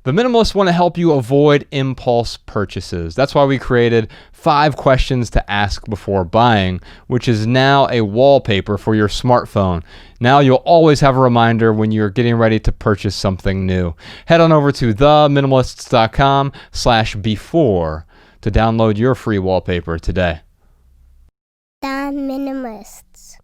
The minimalists want to help you avoid impulse purchases. That's why we created 5 questions to ask before buying, which is now a wallpaper for your smartphone. Now you'll always have a reminder when you're getting ready to purchase something new. Head on over to theminimalists.com/before to download your free wallpaper today. The Minimalists.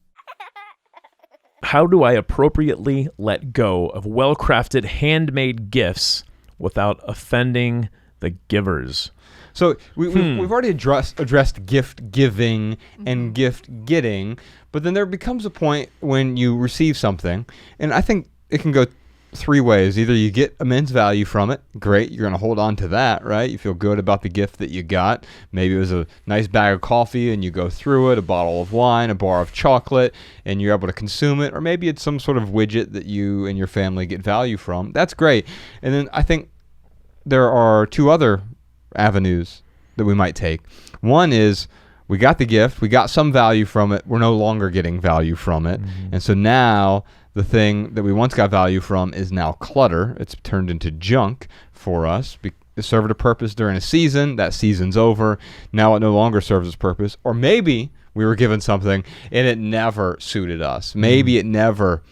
How do I appropriately let go of well-crafted handmade gifts without offending the givers? So we've already addressed gift giving and gift getting, but then there becomes a point when you receive something, and I think it can go 3 ways. Either you get immense value from it, great, you're going to hold on to that, right? You feel good about the gift that you got. Maybe it was a nice bag of coffee and you go through it, a bottle of wine, a bar of chocolate, and you're able to consume it. Or maybe it's some sort of widget that you and your family get value from. That's great. And then I think there are 2 other avenues that we might take. One is we got the gift, we got some value from it, we're no longer getting value from it. And so now the thing that we once got value from is now clutter. It's turned into junk for us. It served a purpose during a season. That season's over. Now it no longer serves its purpose. Or maybe we were given something and it never suited us. Maybe it never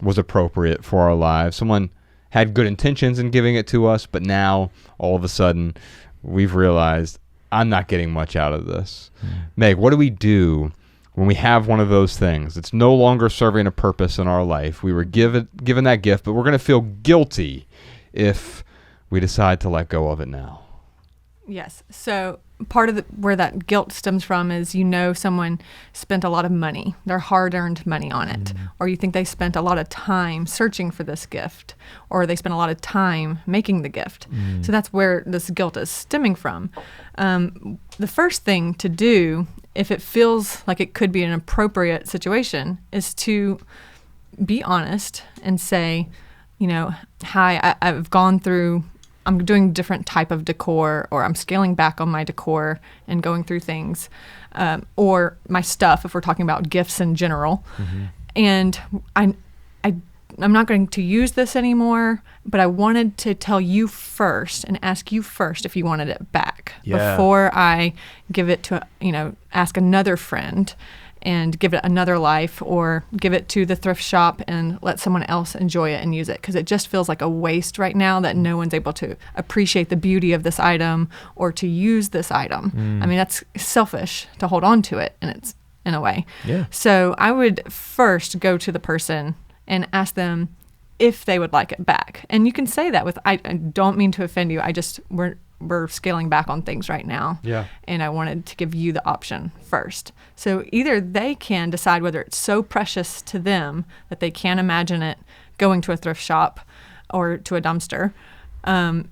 was appropriate for our lives. Someone had good intentions in giving it to us, but now all of a sudden we've realized I'm not getting much out of this. Meg, what do we do when we have one of those things? It's no longer serving a purpose in our life. We were given that gift, but we're going to feel guilty if we decide to let go of it now. Yes. So part of where that guilt stems from is, someone spent a lot of money, their hard-earned money on it, or you think they spent a lot of time searching for this gift, or they spent a lot of time making the gift. So that's where this guilt is stemming from. The first thing to do, if it feels like it could be an appropriate situation, is to be honest and say, hi, I'm doing different type of decor, or I'm scaling back on my decor and going through things, or my stuff, if we're talking about gifts in general. And I'm not going to use this anymore, but I wanted to tell you first and ask you first if you wanted it back before I give it to, ask another friend and give it another life, or give it to the thrift shop and let someone else enjoy it and use it. Because it just feels like a waste right now that no one's able to appreciate the beauty of this item or to use this item. I mean, that's selfish to hold on to it, and it's in a way. Yeah. So I would first go to the person and ask them if they would like it back. And you can say that with, I don't mean to offend you. We're scaling back on things right now. Yeah. And I wanted to give you the option first. So either they can decide whether it's so precious to them that they can't imagine it going to a thrift shop or to a dumpster, and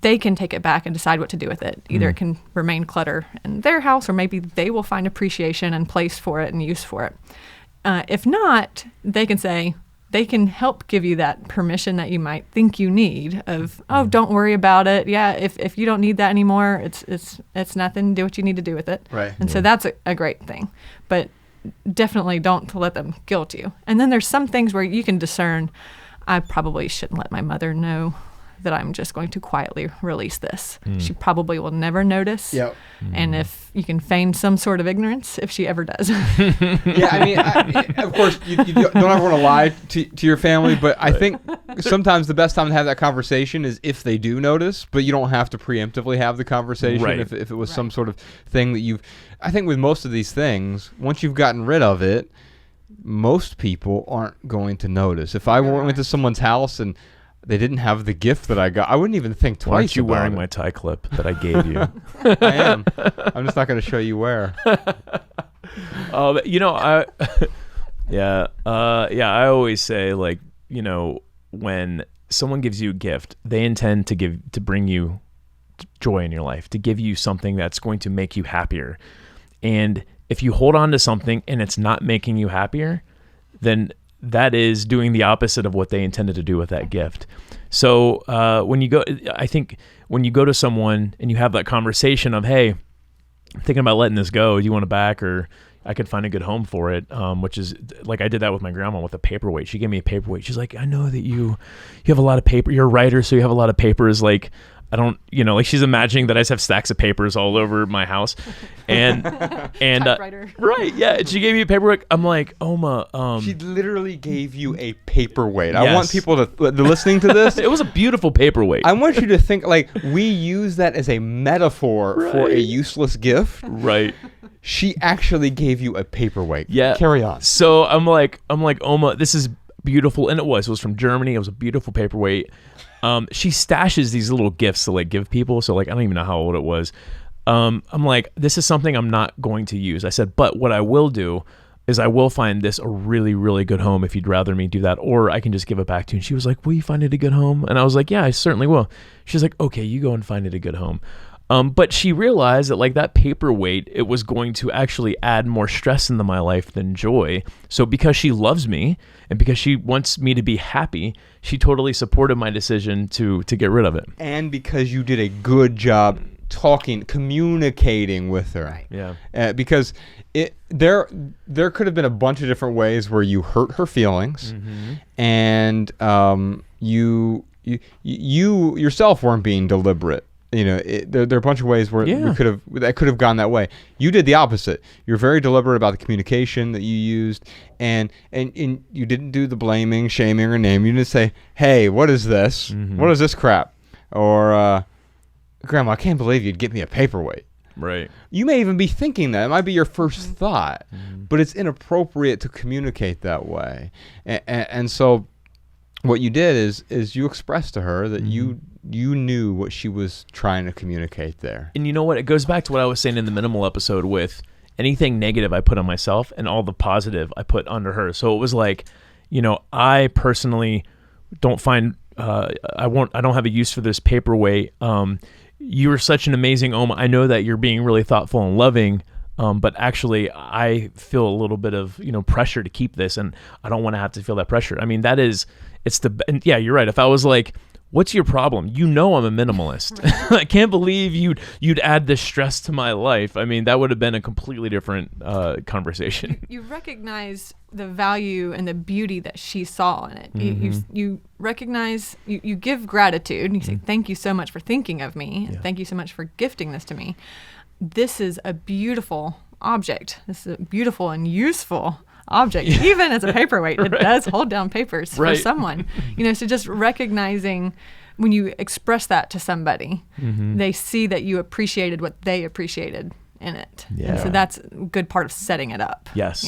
they can take it back and decide what to do with it. Either it can remain clutter in their house, or maybe they will find appreciation and place for it and use for it. If not, they can say, they can help give you that permission that you might think you need of, oh, don't worry about it. Yeah, if you don't need that anymore, it's nothing. Do what you need to do with it. Right. And so that's a great thing. But definitely don't let them guilt you. And then there's some things where you can discern, I probably shouldn't let my mother know that I'm just going to quietly release this. She probably will never notice. Yep. And if you can feign some sort of ignorance, if she ever does. Yeah, I mean, of course, you don't ever want to lie to your family, but I think sometimes the best time to have that conversation is if they do notice, but you don't have to preemptively have the conversation if it was some sort of thing that I think with most of these things, once you've gotten rid of it, most people aren't going to notice. If I went to someone's house and they didn't have the gift that I got, I wouldn't even think twice. Why aren't you about wearing it. my tie clip that I gave you? I am. I'm just not going to show you where. I always say, like, when someone gives you a gift, they intend to bring you joy in your life, to give you something that's going to make you happier. And if you hold on to something and it's not making you happier, then that is doing the opposite of what they intended to do with that gift. So when you go to someone and you have that conversation of, hey, I'm thinking about letting this go. Do you want it back? Or I could find a good home for it, which is like I did that with my grandma with a paperweight. She gave me a paperweight. She's like, I know that you have a lot of paper. You're a writer, so you have a lot of papers. Like, I don't, like she's imagining that I just have stacks of papers all over my house, and Typewriter. right, yeah. And she gave me a paperweight. I'm like, Oma, She literally gave you a paperweight. I Yes. want people to listening to this. it was a beautiful paperweight. I want you to think like we use that as a metaphor for a Right. useless gift. Right. She actually gave you a paperweight. Yeah. Carry on. So I'm like, Oma, this is beautiful, and it was from Germany. It was a beautiful paperweight. She stashes these little gifts to like give people. So like, I don't even know how old it was. I'm like, this is something I'm not going to use. I said, but what I will do is I will find this a really, really good home if you'd rather me do that, or I can just give it back to you. And she was like, will you find it a good home? And I was like, yeah, I certainly will. She's like, okay, you go and find it a good home. But she realized that like that paperweight, it was going to actually add more stress into my life than joy. So because she loves me and because she wants me to be happy, she totally supported my decision to get rid of it. And because you did a good job communicating with her. Right. Yeah. Because there could have been a bunch of different ways where you hurt her feelings, and you yourself weren't being deliberate. There are a bunch of ways where Yeah. that could have gone that way. You did the opposite. You're very deliberate about the communication that you used, and you didn't do the blaming, shaming, or naming. You didn't say, "Hey, what is this? What is this crap?" Or, "Grandma, I can't believe you'd get me a paperweight." Right. You may even be thinking that. It might be your first thought, but it's inappropriate to communicate that way. And so what you did is you expressed to her that you knew what she was trying to communicate there. And you know what? It goes back to what I was saying in the minimal episode with anything negative I put on myself and all the positive I put under her. So it was like, I personally don't find, I don't have a use for this paperweight. You are such an amazing Oma. I know that you're being really thoughtful and loving, but actually I feel a little bit of, pressure to keep this, and I don't want to have to feel that pressure. I mean, and yeah, you're right. If I was like, what's your problem? I'm a minimalist. I can't believe you'd add this stress to my life. I mean, that would have been a completely different conversation. You recognize the value and the beauty that she saw in it. You recognize, you give gratitude, and you say, thank you so much for thinking of me. Yeah. Thank you so much for gifting this to me. This is a beautiful object. This is a beautiful and useful object. Even as a paperweight, it does hold down papers for someone. So just recognizing when you express that to somebody, they see that you appreciated what they appreciated in it. Yeah. And so that's a good part of setting it up. Yes.